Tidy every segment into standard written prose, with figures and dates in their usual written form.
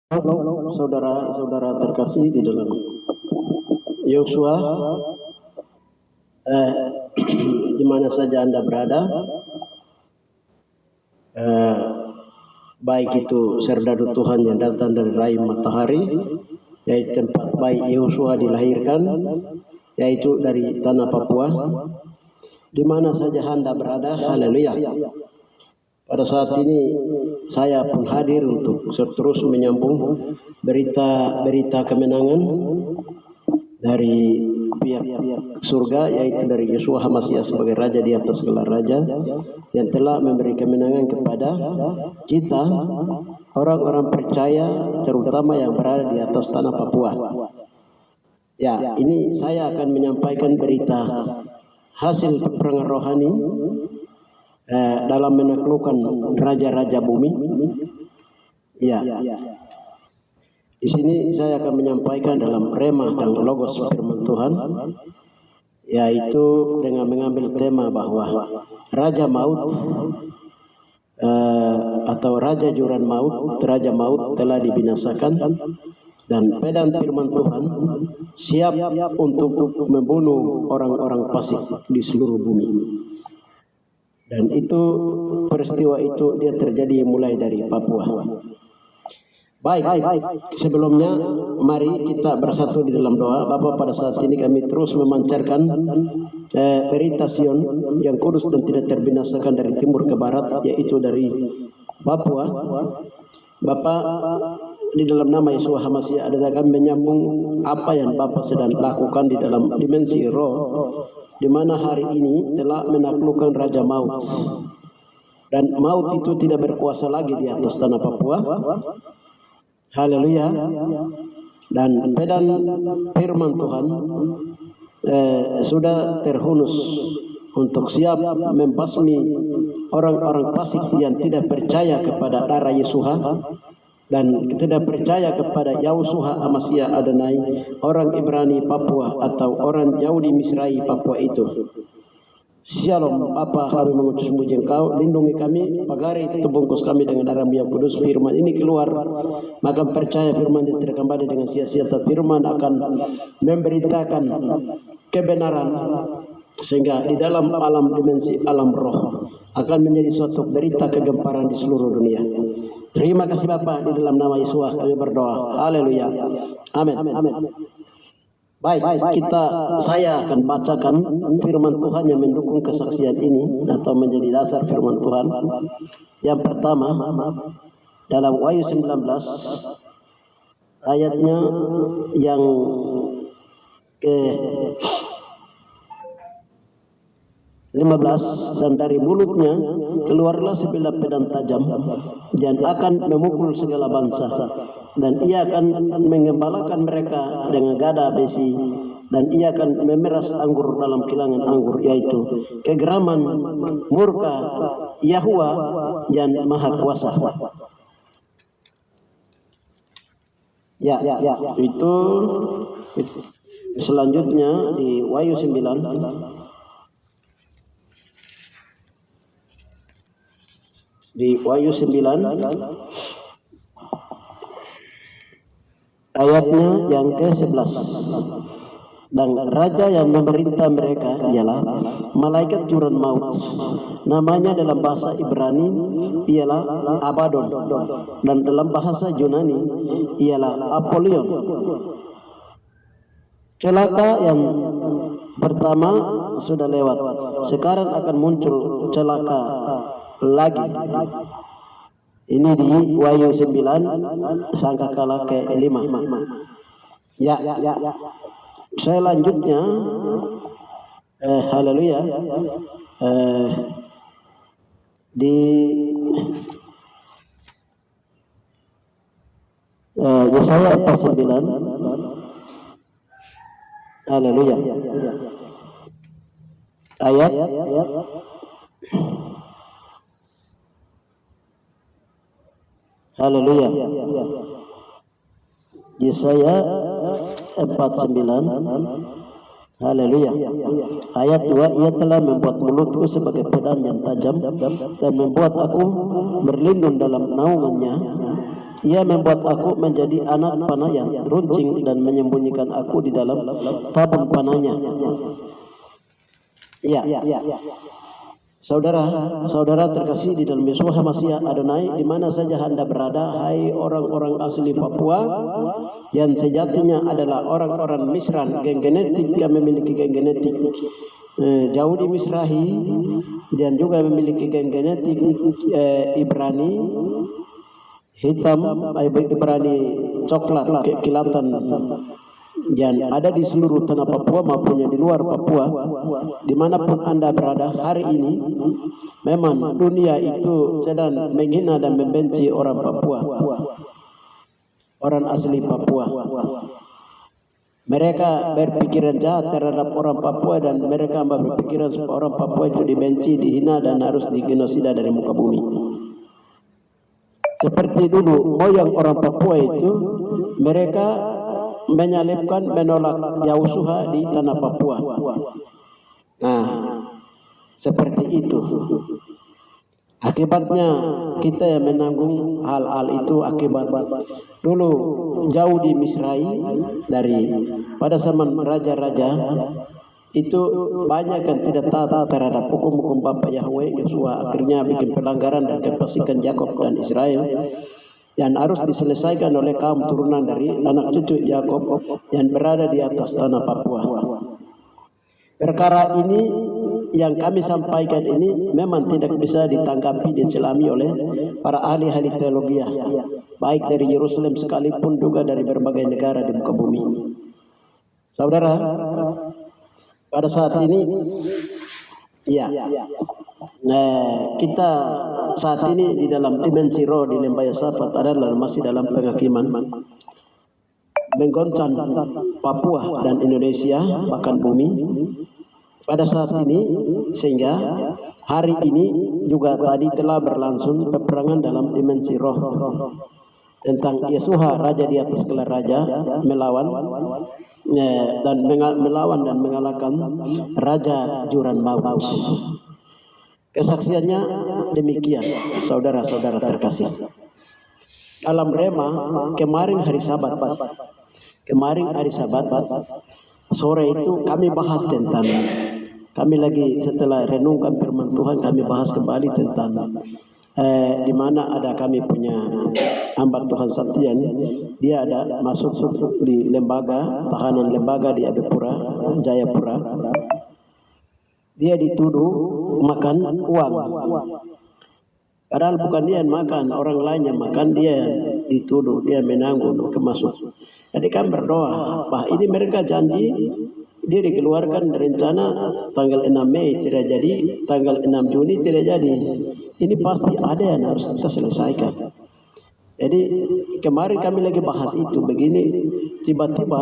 Halo, saudara-saudara terkasih di dalam Yosua, di mana saja Anda berada, baik itu serdadu Tuhan yang datang dari rahim matahari, yaitu tempat baik Yosua dilahirkan, yaitu dari tanah Papua, di mana saja Anda berada, haleluya. Pada saat ini saya pun hadir untuk terus menyambung berita kemenangan dari pihak surga, yaitu dari Yeshua HaMashiach sebagai Raja di atas segala raja, yang telah memberi kemenangan kepada kita orang-orang percaya, terutama yang berada di atas tanah Papua. Ya, ini saya akan menyampaikan berita hasil peperangan rohani dalam menaklukkan raja-raja bumi. Ya, di sini saya akan menyampaikan dalam rema dan logos firman Tuhan, yaitu dengan mengambil tema bahwa Raja Maut atau Raja Juran Maut, Raja Maut telah dibinasakan, dan pedang firman Tuhan siap untuk membunuh orang-orang fasik di seluruh bumi. Dan itu peristiwa itu dia terjadi mulai dari Papua. Baik, sebelumnya mari kita bersatu di dalam doa. Bapa, pada saat ini kami terus memancarkan berita Sion yang kudus dan tidak terbinasakan dari timur ke barat, yaitu dari Papua. Bapa, di dalam nama Yeshua HaMashiach adalah kami menyambung apa yang Bapa sedang lakukan di dalam dimensi roh, di mana hari ini telah menaklukkan Raja Maut, dan maut itu tidak berkuasa lagi di atas tanah Papua. Haleluya. Dan pedang firman Tuhan sudah terhunus untuk siap membasmi orang-orang fasik yang tidak percaya kepada darah Yeshua dan tidak percaya kepada Yahshua HaMashiach Adonai, orang Ibrani Papua atau orang Yahudi Misrai Papua itu. Shalom. Bapa, kami mengutus puji Engkau, lindungi kami, pagari itu bungkus kami dengan darah yang kudus. Firman ini keluar, maka percaya firman itu tidak kembali dengan sia-sia, tapi firman akan memberitakan kebenaran, sehingga di dalam alam dimensi alam roh akan menjadi suatu berita kegemparan di seluruh dunia. Terima kasih Bapa, di dalam nama Yesus kami berdoa. Haleluya. Amin. Baik, saya akan bacakan firman Tuhan yang mendukung kesaksian ini atau menjadi dasar firman Tuhan. Yang pertama dalam Wahyu 19 ayatnya yang ke 15, dan dari mulutnya keluarlah sebilah pedang tajam yang akan memukul segala bangsa, dan ia akan mengembalakan mereka dengan gada besi, dan ia akan memeras anggur dalam kilangan anggur, yaitu kegeraman murka Yahwa yang Maha Kuasa. Ya, itu selanjutnya di Wahyu 9 ayatnya yang ke-11. Dan raja yang memerintah mereka ialah malaikat Juran Maut. Namanya dalam bahasa Ibrani ialah Abaddon, dan dalam bahasa Yunani ialah Apollyon. Celaka yang pertama sudah lewat, sekarang akan muncul celaka lagi. Ini di Wahyu 9 sangkakala ke-5. Ya. Selanjutnya haleluya, di Yesaya 49, haleluya, ayat haleluya, Yesaya 49, haleluya, ayat 2. Ia telah membuat mulutku sebagai pedang yang tajam dan membuat aku berlindung dalam naungannya. Ia membuat aku menjadi anak panah yang runcing dan menyembunyikan aku di dalam tabung panahnya. Iya. Saudara terkasih di dalam Yesus Masih Adonai, di mana saja Anda berada, hai orang-orang asli Papua yang sejatinya adalah orang-orang Misran, geng genetik yang memiliki geng genetik jauh di Misrahi, dan juga memiliki geng genetik Ibrani hitam, Ibrani coklat kekilatan, yang ada di seluruh tanah Papua maupun yang di luar Papua. Dimanapun Anda berada hari ini, memang dunia itu sedang menghina dan membenci orang Papua, orang asli Papua. Mereka berpikiran jahat terhadap orang Papua, dan mereka berpikiran supaya orang Papua itu dibenci, dihina, dan harus digenosida dari muka bumi. Seperti dulu moyang orang Papua itu, mereka menyalibkan, menolak Yahushua di tanah Papua. Nah, seperti itu. Akibatnya kita yang menanggung hal-hal itu. Akibat dulu jauh di Misrai, dari pada zaman raja-raja itu banyak yang tidak taat terhadap hukum-hukum Bapa Yahweh Yosua, akhirnya bikin pelanggaran dan kefasikan Yakob dan Israel, yang harus diselesaikan oleh kaum turunan dari anak cucu Yakob yang berada di atas tanah Papua. Perkara ini yang kami sampaikan ini memang tidak bisa ditanggapi dan selami oleh para ahli-ahli teologi, baik dari Yerusalem sekalipun juga dari berbagai negara di muka bumi. Saudara, pada saat ini kita saat ini di dalam dimensi roh di Lembah Yosafat adalah masih dalam penghakiman menggoncang Papua dan Indonesia, bahkan bumi pada saat ini, sehingga hari ini juga tadi telah berlangsung peperangan dalam dimensi roh tentang Yesuha, raja di atas gelar raja, melawan dan mengalahkan raja juran maut. Kesaksiannya demikian, saudara-saudara terkasih. Dalam rema kemarin hari Sabat sore itu kami bahas tentang, kami lagi setelah renungkan firman Tuhan, kami bahas kembali tentang di mana ada kami punya hamba Tuhan Satyan, dia ada masuk di lembaga tahanan lembaga di Abepura, Jayapura. Dia dituduh makan uang, padahal bukan dia yang makan, orang lain yang makan, dia dituduh, dia menanggung kemasuk. Jadi kan berdoa, bah ini mereka janji dia dikeluarkan rencana tanggal 6 Mei tidak jadi, tanggal 6 Juni tidak jadi. Ini pasti ada yang harus kita selesaikan. Jadi kemarin kami lagi bahas itu begini, tiba-tiba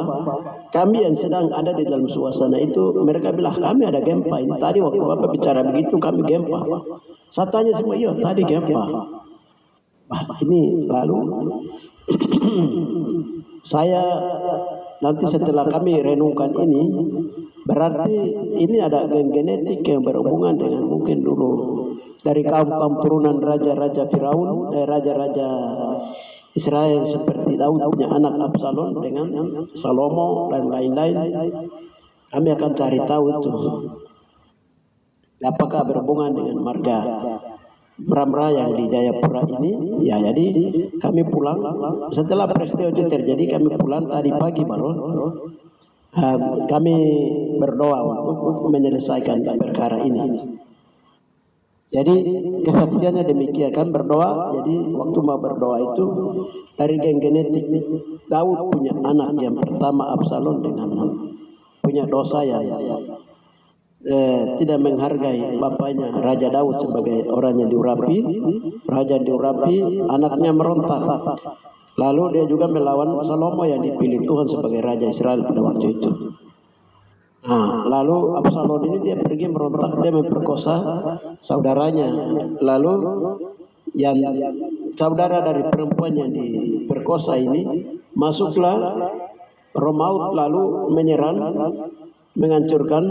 kami yang sedang ada di dalam suasana itu, mereka bilang kami ada gempa. Ini tadi waktu Bapak bicara begitu kami gempa. Saya tanya semua, iya tadi gempa. Ini lalu saya nanti setelah kami renungkan ini, berarti ini ada gen genetik yang berhubungan dengan mungkin dulu dari kaum turunan raja-raja Firaun, raja-raja Israel seperti Daud punya anak Absalom dengan Salomo dan lain-lain. Kami akan cari tahu itu apakah berhubungan dengan marga Mramra yang di Jayapura ini. Ya, jadi kami pulang setelah peristiwa itu terjadi, kami pulang tadi pagi baru kami berdoa untuk menyelesaikan perkara ini. Jadi kesaksiannya demikian, kan berdoa. Jadi waktu mau berdoa itu dari geng genetik Daud punya anak yang pertama Absalom dengan punya dosa yang tidak menghargai bapaknya Raja Daud sebagai orang yang diurapi, raja yang diurapi, anaknya merontak. Lalu dia juga melawan Salomo yang dipilih Tuhan sebagai raja Israel pada waktu itu. Nah, lalu Absalom ini dia pergi merontak, dia memperkosa saudaranya. Lalu yang saudara dari perempuan yang diperkosa ini masuklah roh maut, lalu menyerang, menghancurkan,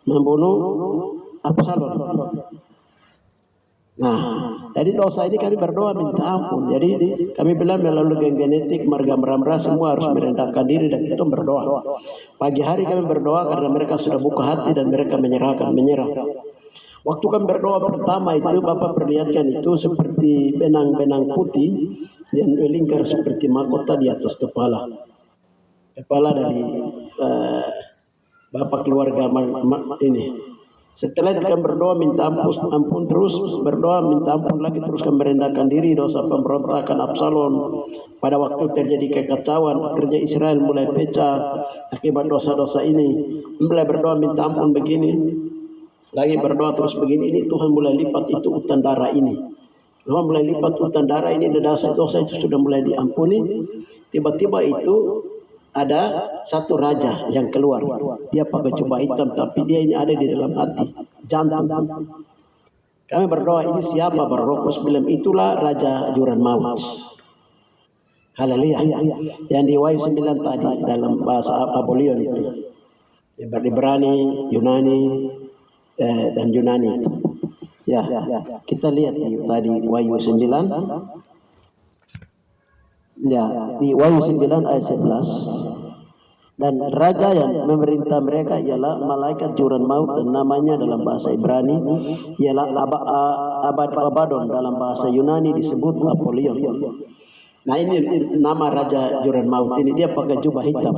membunuh Absalom. Nah, jadi dosa ini kami berdoa minta ampun. Jadi kami bilang melalui gen genetik, marga meramra semua harus merendahkan diri dan kita berdoa. Pagi hari kami berdoa karena mereka sudah buka hati dan mereka menyerah. Waktu kami berdoa pertama itu Bapak perlihatkan itu seperti benang-benang putih yang melingkar seperti mahkota di atas kepala dari Bapak keluarga ini. Setelah itu kami berdoa minta ampun terus, berdoa minta ampun lagi, terus kami merendahkan diri dosa pemberontakan Absalom. Pada waktu terjadi kekacauan, akhirnya Israel mulai pecah akibat dosa-dosa ini. Mulai berdoa minta ampun begini, lagi berdoa terus begini, ini Tuhan mulai lipat itu hutan darah ini. Tuhan mulai lipat hutan darah ini, dosa-dosa itu sudah mulai diampuni. Tiba-tiba itu ada satu raja yang keluar. Dia pakai jubah hitam, tapi dia ini ada di dalam hati, jantung. Kami berdoa ini siapa? Berrokus bilang itulah Raja Juran Maut. Haleluya. Yang di Wahyu 9 tadi dalam bahasa Apollyon itu. Ibrani, Yunani dan Yunani itu. Ya, kita lihat tadi Wahyu 9. Ya, di Wahyu 9 ayat 11. Dan raja yang memerintah mereka ialah malaikat Juran Maut, dan namanya dalam bahasa Ibrani ialah Abaddon, dalam bahasa Yunani disebut Apollyon. Nah, ini nama Raja Juran Maut ini, dia pakai jubah hitam.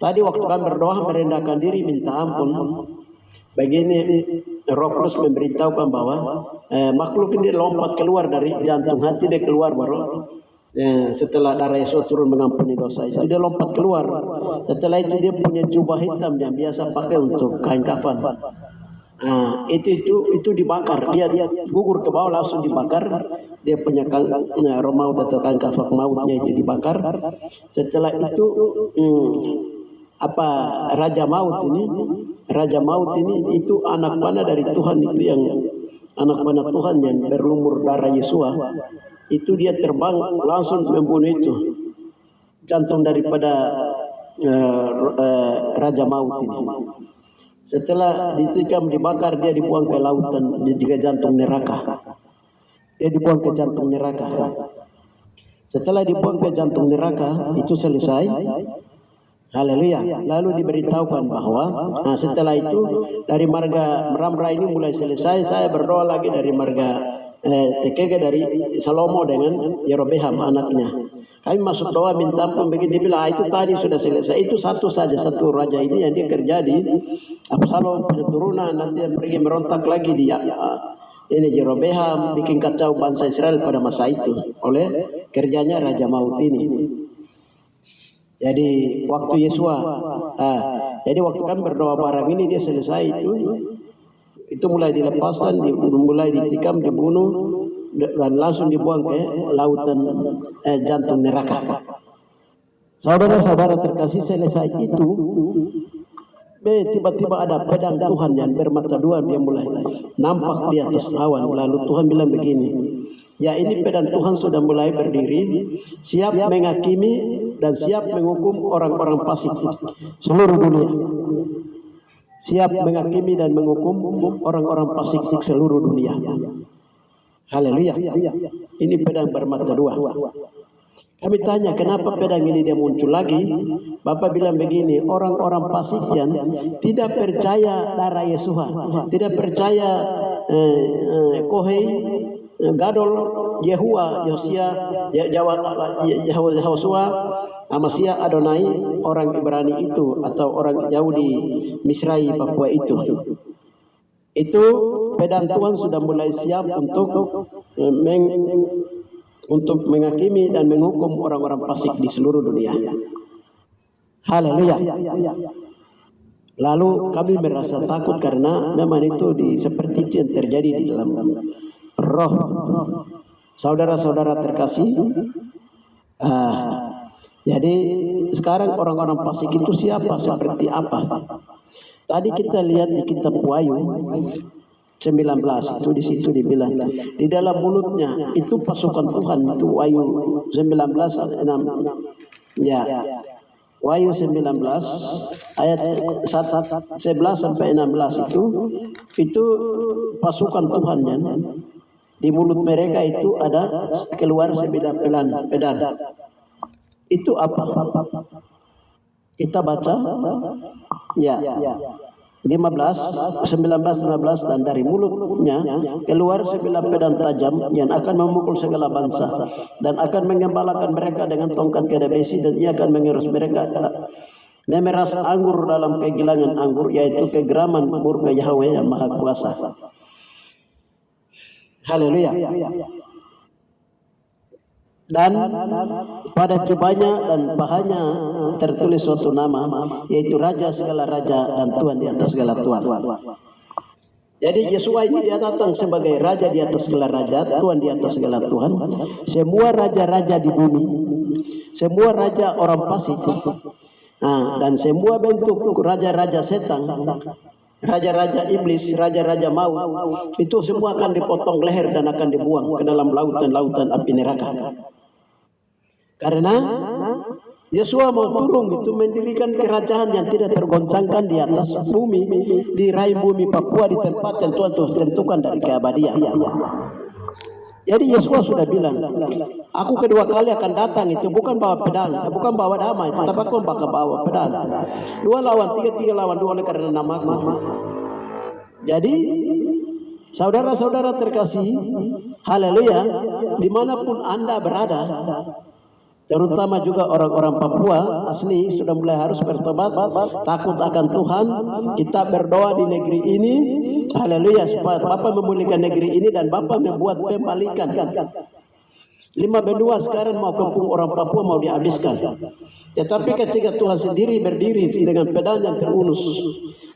Tadi waktu kami berdoa merendahkan diri minta ampun, begini Roh Kudus memberitahukan bahwa makhluk ini lompat keluar dari jantung hati, dia keluar baru. Setelah darah Yesus turun mengampuni dosa itu, dia lompat keluar. Setelah itu dia punya jubah hitam yang biasa pakai untuk kain kafan. Itu dibakar, dia gugur ke bawah langsung dibakar. Dia punya roh maut atau kain kafan mautnya itu dibakar. Setelah itu Raja Maut ini itu anak panah dari Tuhan, itu yang anak panah Tuhan yang berlumur darah Yesua. Itu dia terbang langsung membunuh itu jantung daripada Raja Maut ini. Setelah ditikam dibakar, dia dibuang ke lautan, dia juga jantung neraka. Dia dibuang ke jantung neraka. Setelah dibuang ke jantung neraka itu selesai. Haleluya. Lalu diberitahukan bahwa setelah itu dari marga meramra ini mulai selesai. Saya berdoa lagi dari marga Tekega dari Salomo dengan Yerobeam anaknya. Kami masuk doa minta ampun begini, dibilang itu tadi sudah selesai. Itu satu saja, satu raja ini yang dia kerja di Absalom punya turunan, nanti yang pergi merontak lagi dia. Ini Yerobeam bikin kacau bangsa Israel pada masa itu oleh kerjanya Raja Maut ini. Jadi waktu Yesua, jadi waktu kami berdoa barang ini dia selesai itu mulai dilepaskan, mulai ditikam, dibunuh, dan langsung dibuang ke lautan jantung neraka. Saudara-saudara terkasih, selesai itu, tiba-tiba ada pedang Tuhan yang bermata dua, dia mulai nampak di atas awan. Lalu Tuhan bilang begini, ya ini pedang Tuhan sudah mulai berdiri, siap menghakimi dan siap menghukum orang-orang fasik seluruh dunia. Siap menghakimi dan menghukum orang-orang fasik seluruh dunia. Haleluya. Ini pedang bermata dua. Kami tanya kenapa pedang ini dia muncul lagi. Bapak bilang begini, orang-orang fasik yang tidak percaya darah Yesua, tidak percaya Kohei, Gadol, Yehua, Yosia, Yahosua, Amasya, Adonai, orang Ibrani itu atau orang Yahudi Misrai Papua itu pedang Tuhan sudah mulai siap untuk menghakimi dan menghukum orang-orang fasik di seluruh dunia. Haleluya. Lalu kami merasa takut karena memang itu seperti itu yang terjadi di dalam roh. Saudara-saudara terkasih, jadi sekarang orang-orang fasik itu siapa, seperti apa? Tadi kita lihat di kitab Wahyu 19 itu di situ dibilang di dalam mulutnya itu pasukan Tuhan, itu Wahyu 19:6. Ya. Wahyu 19 ayat 11 sampai 16 itu pasukan Tuhan Di mulut mereka itu ada keluar sebilah pedang. Itu apa? Kita baca ya 19, 15, dan dari mulutnya keluar sebilah pedang tajam yang akan memukul segala bangsa dan akan mengembalakan mereka dengan tongkat gada besi, dan ia akan mengerus mereka memeras anggur dalam kegilangan anggur, yaitu kegeraman murka Yahweh yang Maha Kuasa. Haleluya. Dan pada jubahnya dan pahanya tertulis suatu nama, yaitu Raja segala raja dan Tuhan di atas segala Tuhan. Jadi Yesua ini dia datang sebagai Raja di atas segala raja, Tuhan di atas segala Tuhan. Semua raja-raja di bumi, semua raja orang fasik, dan semua bentuk raja-raja setan, raja-raja iblis, raja-raja maut, itu semua akan dipotong leher dan akan dibuang ke dalam lautan-lautan api neraka. Karena Yesua mau turun itu mendirikan kerajaan yang tidak tergoncangkan di atas bumi, di rahim bumi Papua, di tempat yang Tuhan tentukan dari keabadian. Jadi Yesua sudah bilang, aku kedua kali akan datang itu bukan bawa pedang, bukan bawa damai, tetapi aku bakal bawa pedang. 2 lawan 3, 3 lawan 2 oleh karena namaku. Jadi saudara-saudara terkasih, haleluya, dimanapun Anda berada, terutama juga orang-orang Papua asli sudah mulai harus bertobat, takut akan Tuhan. Kita berdoa di negeri ini, haleluya, supaya Bapak memulihkan negeri ini dan Bapak membuat pembalikan. 5 benua sekarang mau kepung orang Papua mau dihabiskan. Tetapi ketika Tuhan sendiri berdiri dengan pedang yang terunus,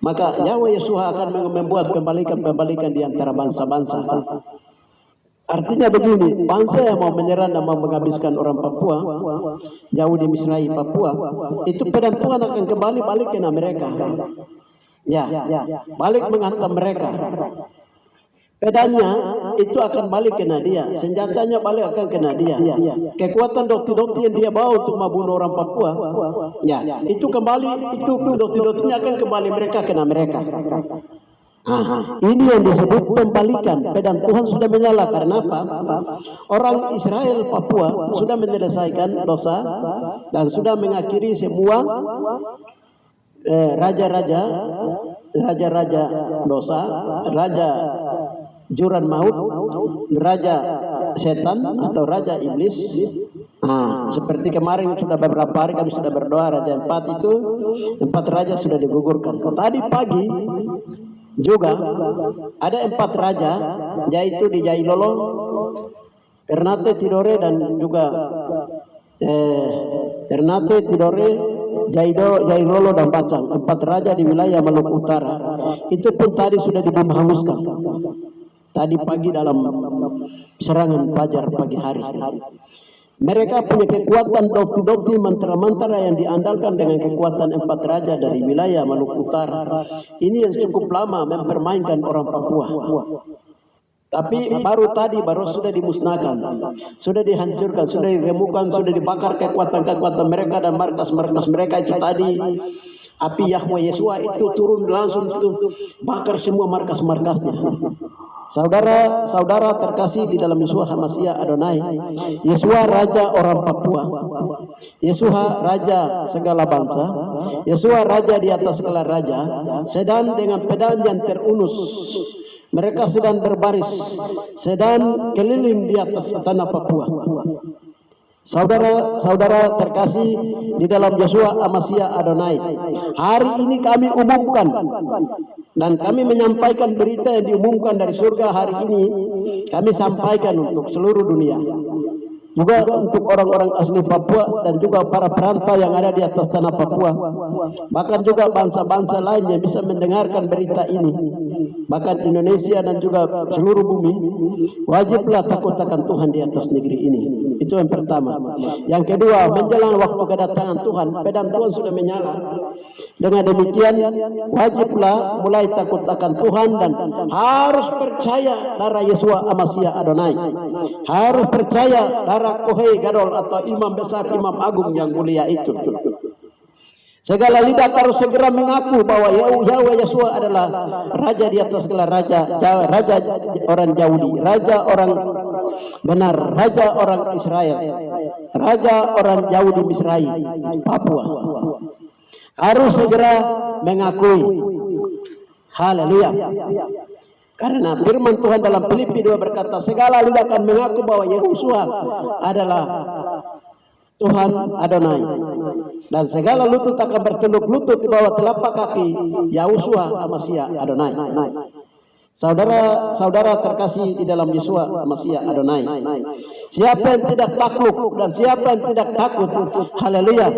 maka Yahweh Yesus akan membuat pembalikan di antara bangsa-bangsa. Artinya begini, bangsa yang mau menyerang dan mau menghabiskan orang Papua, jauh di Misrai Papua, itu pedang Tuhan akan kembali balik kena mereka. Ya, balik menghantam mereka. Pedangnya itu akan balik kena dia, senjatanya balik akan kena dia. Kekuatan dokter-dokter yang dia bawa untuk membunuh orang Papua, ya, itu kembali, itu dokter-dokternya akan kembali mereka kena mereka. Ini yang disebut pembalikan. Pedang Tuhan sudah menyala. Karena apa? Orang Israel Papua sudah menyelesaikan dosa dan sudah mengakhiri semua raja-raja dosa, raja juran maut, raja setan atau raja iblis. Seperti kemarin sudah beberapa hari kami sudah berdoa, raja 4 itu 4 raja sudah digugurkan. Tadi pagi juga ada 4 raja, yaitu di Jailolo, Ternate, Tidore, dan juga Ternate, Tidore, Jailolo, dan Pacang. 4 raja di wilayah Maluku Utara. Itu pun tadi sudah dibom hanguskan. Tadi pagi dalam serangan fajar pagi hari. Mereka punya kekuatan dokti-dokti mantra-mantra yang diandalkan dengan kekuatan 4 raja dari wilayah Maluku Utara. Ini yang cukup lama mempermainkan orang Papua. Tapi baru sudah dimusnahkan, sudah dihancurkan, sudah diremukan, sudah dibakar kekuatan-kekuatan mereka dan markas-markas mereka itu tadi. Api Yahweh Yesua itu turun langsung itu bakar semua markas-markasnya. Saudara-saudara terkasih di dalam Yesua HaMashiach Adonai, Yesua Raja orang Papua, Yesua Raja segala bangsa, Yesua Raja di atas segala raja, sedang dengan pedang yang terunus. Mereka sedang berbaris, sedang keliling di atas tanah Papua. Saudara-saudara terkasih di dalam Yesua HaMashiach Adonai, hari ini kami umumkan dan kami menyampaikan berita yang diumumkan dari surga hari ini, kami sampaikan untuk seluruh dunia, juga untuk orang-orang asli Papua dan juga para perantau yang ada di atas tanah Papua, bahkan juga bangsa-bangsa lain yang bisa mendengarkan berita ini, bahkan Indonesia dan juga seluruh bumi. Wajiblah takut akan Tuhan di atas negeri ini. Itu yang pertama. Yang kedua, menjelang waktu kedatangan Tuhan, pedang Tuhan sudah menyala. Dengan demikian, wajiblah mulai takut akan Tuhan dan harus percaya darah Yesua HaMashiach Adonai. Harus percaya darah Kohei Gadol atau imam besar, imam agung yang mulia itu. Segala lidah harus segera mengaku bahwa Yahweh Yeshua adalah raja di atas segala raja, raja orang Yahudi, raja orang benar, raja orang Israel, raja orang Yahudi Misrai, Papua. Harus segera mengakui. Haleluya. Karena firman Tuhan dalam Filipi 2 berkata, segala lidah akan mengaku bahwa Yeshua adalah Tuhan Adonai, dan segala lutut akan bertunduk lutut di bawah telapak kaki Yahusua Amasya Adonai. Saudara-saudara terkasih di dalam Yeshua Amasya Adonai, siapa yang tidak takluk dan siapa yang tidak takut, haleluya,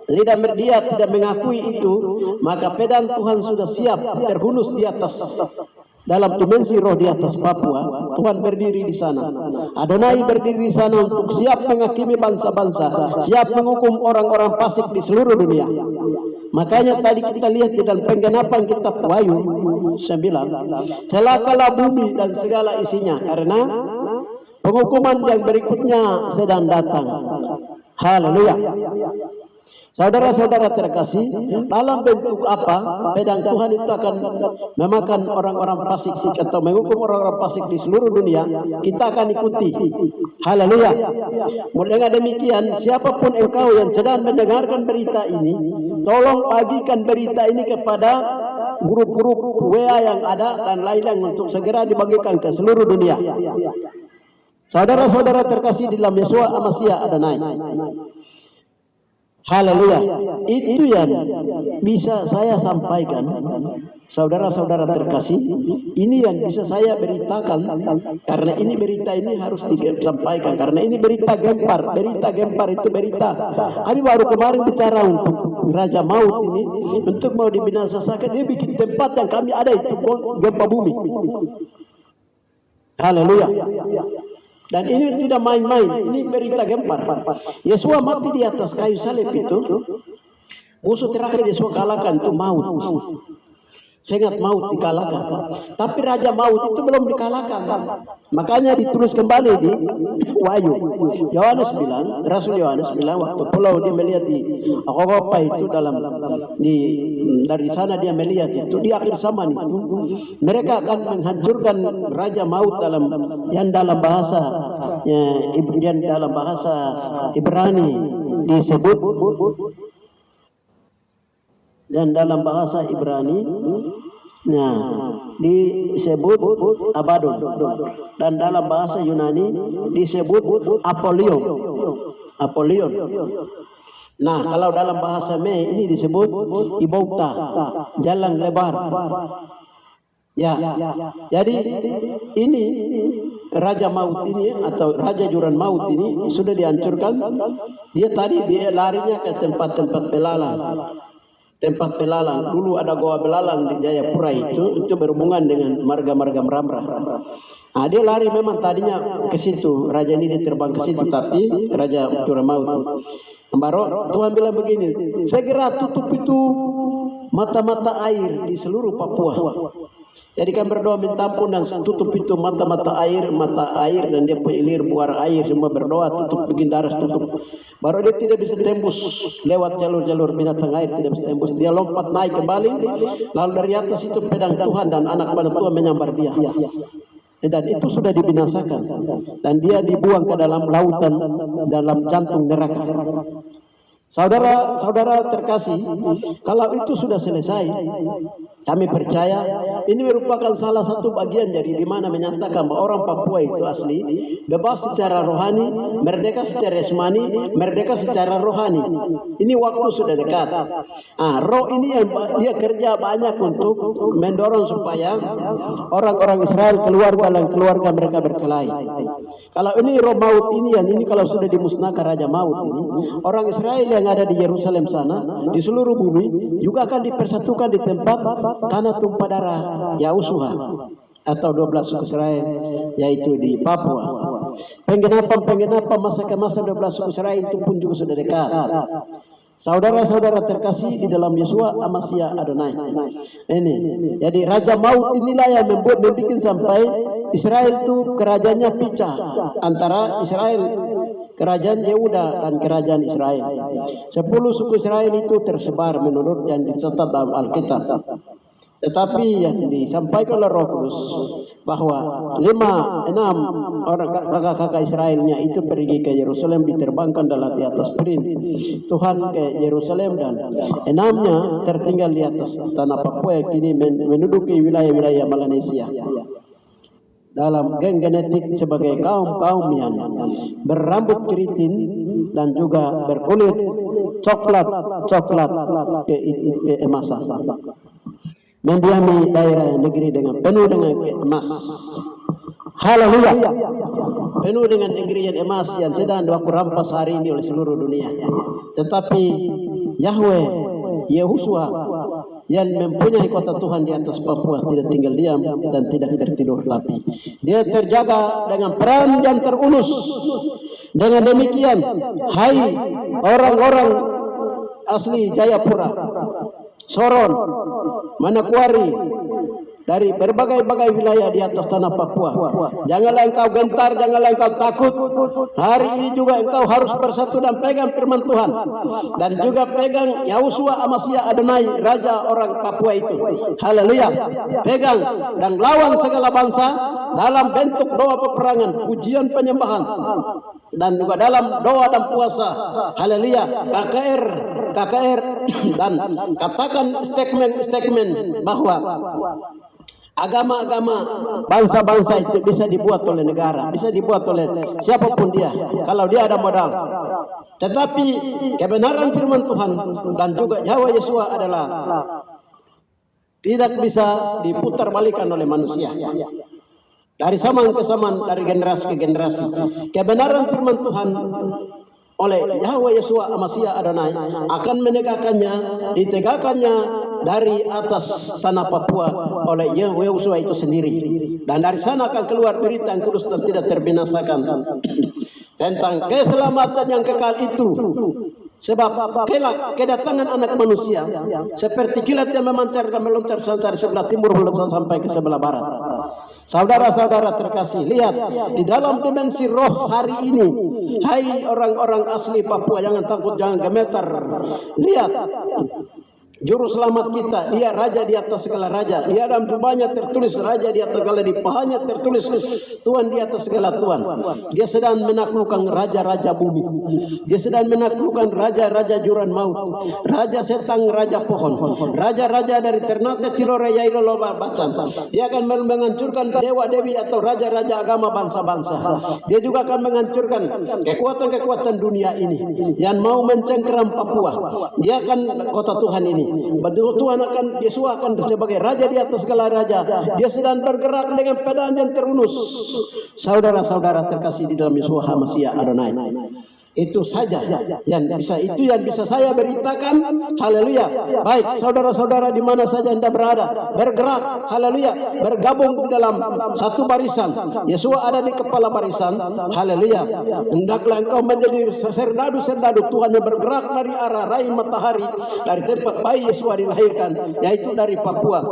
lidah dia tidak mengakui itu, maka pedang Tuhan sudah siap terhunus di atas. Dalam dimensi roh di atas Papua, Tuhan berdiri di sana. Adonai berdiri di sana untuk siap menghakimi bangsa-bangsa, siap menghukum orang-orang fasik di seluruh dunia. Makanya tadi kita lihat di dalam penggenapan kitab Wahyu 9, celakalah bumi dan segala isinya, karena penghukuman yang berikutnya sedang datang. Haleluya. Saudara-saudara terkasih, dalam bentuk apa pedang Tuhan itu akan memakan orang-orang fasik atau menghukum orang-orang fasik di seluruh dunia, kita akan ikuti. Haleluya. Dengan demikian, siapapun engkau yang sedang mendengarkan berita ini, tolong bagikan berita ini kepada grup-grup WA yang ada dan lain-lain untuk segera dibagikan ke seluruh dunia. Saudara-saudara terkasih di dalam Yeshua Amasya Adonai. Haleluya. Itu yang bisa saya sampaikan, saudara-saudara terkasih. Ini yang bisa saya beritakan, karena ini berita ini harus disampaikan, karena ini berita gempar. Berita gempar itu berita. Kami baru kemarin bicara untuk Raja Maut ini, untuk mau dibinasakan, dia bikin tempat yang kami ada itu gempa bumi. Haleluya. Dan ini tidak main-main, ini berita gempar. Yeshua mati di atas kayu salib itu, musuh terakhir Yeshua kalahkan itu maut. Sengat maut dikalahkan, tapi Raja Maut itu belum dikalahkan. Makanya ditulis kembali di Wahyu. Yohanes bilang, Rasul Yohanes bilang, waktu pulau dia melihat di Eropa itu dari sana dia melihat itu di akhir zaman itu mereka akan menghancurkan Raja Maut dalam bahasa Ibrani disebut, dan dalam bahasa Ibrani disebut Abaddon, dan dalam bahasa Yunani disebut Apollyon. Nah, kalau dalam bahasa Me ini disebut Ibouta, jalan lebar. Ya, jadi ini Raja Maut ini atau Raja Juran Maut ini sudah dihancurkan. Dia larinya ke tempat-tempat belalang. Tempat belalang, dulu ada goa belalang di Jayapura itu berhubungan dengan marga-marga Meramrah. Nah, dia lari memang tadinya ke situ, raja ini dia terbang ke situ, tapi Raja Juran Maut. Baru Tuhan bilang begini, segera tutup itu mata-mata air di seluruh Papua. Jadi kan berdoa minta ampun dan tutup itu mata air, dan dia pengilir buar air semua berdoa tutup, bikin daras tutup. Baru dia tidak bisa tembus lewat jalur-jalur binatang air, tidak bisa tembus. Dia lompat naik kembali, lalu dari atas itu pedang Tuhan dan anak panah Tuhan menyambar dia. Dan itu sudah dibinasakan, dan dia dibuang ke dalam lautan, dalam jantung neraka. Saudara-saudara terkasih, kalau itu sudah selesai, kami percaya ini merupakan salah satu bagian dari di mana menyatakan bahwa orang Papua itu asli bebas secara rohani, merdeka secara jasmani, merdeka secara rohani. Ini waktu sudah dekat. Roh ini yang dia kerja banyak untuk mendorong supaya orang-orang Israel keluar dalam keluarga mereka berkelahi. Kalau ini roh maut ini kalau sudah dimusnahkan Raja Maut ini, orang Israel yang ada di Yerusalem sana, di seluruh bumi juga akan dipersatukan di tempat tanah tumpah darah Yahusua atau 12 suku Israel, yaitu di Papua. Penggenapan masa ke masa 12 suku Israel itu pun juga sudah dekat. Saudara-saudara terkasih di dalam Yeshua Amasya Adonai. Ini, jadi Raja Maut inilah yang membuat sampai Israel itu kerajaannya pecah antara Israel kerajaan Yehuda dan kerajaan Israel. 10 suku Israel itu tersebar menurut yang dicatat dalam Alkitab. Tetapi yang disampaikan oleh Roh Kudus bahwa 6 orang kakak-kakak Israelnya itu pergi ke Yerusalem, diterbangkan di atas perin Tuhan ke Yerusalem, dan 6-nya tertinggal di atas tanah Papua yang kini menduduki wilayah-wilayah Melanesia. Dalam geng genetik sebagai kaum yang berambut keriting dan juga berkulit coklat keemasan, mendiami daerah negeri dengan penuh dengan emas. Haleluya. Penuh dengan negeri yang emas yang sedang aku rampas hari ini oleh seluruh dunia. Tetapi Yahweh Yehosua yang mempunyai kota Tuhan di atas Papua tidak tinggal diam dan tidak tertidur, tapi dia terjaga dengan peran yang terunus. Dengan demikian, hai orang-orang asli Jayapura, Soron, Manokwari, dari berbagai-bagai wilayah di atas tanah Papua, janganlah engkau gentar, janganlah engkau takut. Hari ini juga engkau harus bersatu dan pegang firman Tuhan, dan juga pegang Yahosua Amasya Adonai, raja orang Papua itu. Haleluya. Pegang dan lawan segala bangsa dalam bentuk doa peperangan, pujian, penyembahan, dan juga dalam doa dan puasa. Haleluya. KKR dan katakan statement bahwa agama-agama bangsa-bangsa itu bisa dibuat oleh negara, bisa dibuat oleh siapapun dia, kalau dia ada modal. Tetapi kebenaran firman Tuhan dan juga Yahweh Yeshua adalah tidak bisa diputar balikan oleh manusia. Dari zaman ke zaman, dari generasi ke generasi, kebenaran firman Tuhan oleh Yahweh Yeshua Amasya Adonai akan menegakkannya, ditegakkannya dari atas tanah Papua oleh Yehosua itu sendiri, dan dari sana akan keluar berita yang kudus dan tidak terbinasakan tentang keselamatan yang kekal itu. Sebab kelak kedatangan anak manusia seperti kilat yang memancar dan meloncar dari sebelah timur sampai ke sebelah barat. Saudara-saudara terkasih, lihat di dalam dimensi roh hari ini, hai orang-orang asli Papua, jangan takut, jangan gemetar. Lihat juru selamat kita, dia raja di atas segala raja. Di dalam jubahnya tertulis raja di atas segala, di pahanya tertulis Tuhan di atas segala Tuhan. Dia sedang menaklukkan raja-raja bumi. Dia sedang menaklukkan raja-raja juran maut, raja setang, raja pohon, raja-raja dari Ternate, Tilore, Yairo, Bacan. Dia akan menghancurkan dewa-dewi atau raja-raja agama bangsa-bangsa. Dia juga akan menghancurkan kekuatan-kekuatan dunia ini yang mau mencengkeram Papua. Dia akan kota Tuhan ini. Tuhan akan, Yeshua akan sebagai raja di atas segala raja. Dia sedang bergerak dengan pedang yang terunus. Saudara-saudara terkasih di dalam Yeshua Amasya Adonai. Itu saja yang bisa saya beritakan. Haleluya. Baik saudara-saudara di mana saja Anda berada, bergerak, haleluya, bergabung di dalam satu barisan. Yeshua ada di kepala barisan. Haleluya. Hendaklah engkau menjadi serdadu-serdadu Tuhan yang bergerak dari arah raih matahari, dari tempat bayi Yeshua dilahirkan, yaitu dari Papua,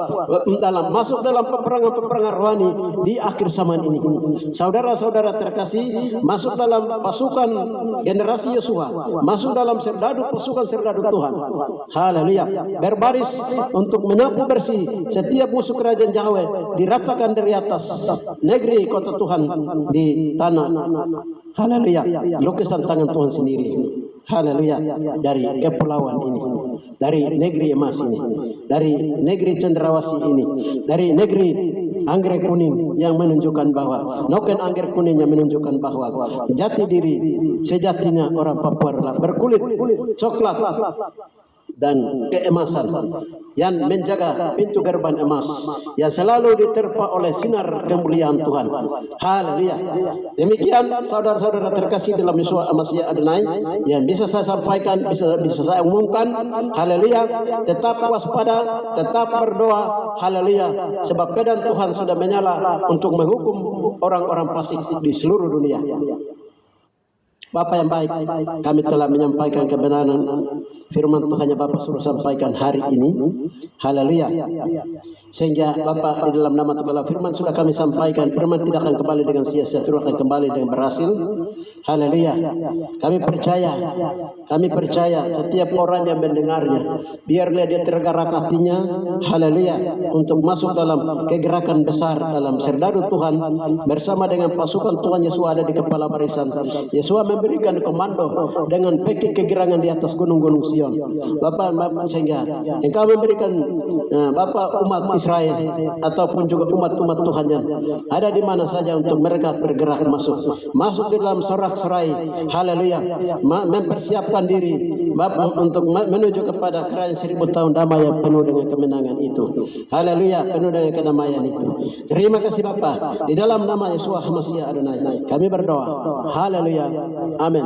masuk dalam peperangan-peperangan rohani di akhir zaman ini. Saudara-saudara terkasih, masuk dalam pasukan generasi Yeshua, masuk dalam pasukan serdadu Tuhan. Haleluya. Berbaris untuk menyapu bersih setiap musuh kerajaan Yahweh, diratakan dari atas negeri kota Tuhan di tanah. Haleluya. Lukisan tangan Tuhan sendiri. Haleluya. Dari kepulauan ini, dari negeri emas ini, dari negeri cendrawasih ini, dari negeri anggrek kuning yang menunjukkan bahwa noken anggrek kuning yang menunjukkan bahwa jati diri sejatinya orang Papua adalah berkulit coklat dan keemasan, yang menjaga pintu gerbang emas yang selalu diterpa oleh sinar kemuliaan Tuhan. Haleluya. Demikian saudara-saudara terkasih dalam Yeshua Amasya Adonai yang bisa saya sampaikan, bisa saya umumkan. Haleluya. Tetap waspada, tetap berdoa. Haleluya. Sebab pedang Tuhan sudah menyala untuk menghukum orang-orang fasik di seluruh dunia. Bapak yang baik, kami telah menyampaikan kebenaran firman Tuhan yang Bapak suruh sampaikan hari ini. Haleluya. Sehingga Bapak di dalam nama Tuhan firman sudah kami sampaikan, firman tidak akan kembali dengan sia-sia, firman akan kembali dengan berhasil. Haleluya. Kami percaya setiap orang yang mendengarnya, biarlah dia tergerak hatinya, haleluya, untuk masuk dalam kegerakan besar dalam serdadu Tuhan bersama dengan pasukan Tuhan Yesus ada di kepala barisan. Yesus memberikan komando dengan peki kegerangan di atas gunung-gunung Sion. Bapak sehingga Engkau memberikan Bapak umat Israel ataupun juga umat-umat Tuhan yang ada di mana saja untuk mereka bergerak masuk di dalam sorak-sorai, haleluya, mempersiapkan diri Bapak untuk menuju kepada kerajaan 1000 tahun damai yang penuh dengan kemenangan itu, haleluya, penuh dengan kedamaian itu. Terima kasih Bapak, di dalam nama Yesus Masihi Adonai kami berdoa, haleluya, amin.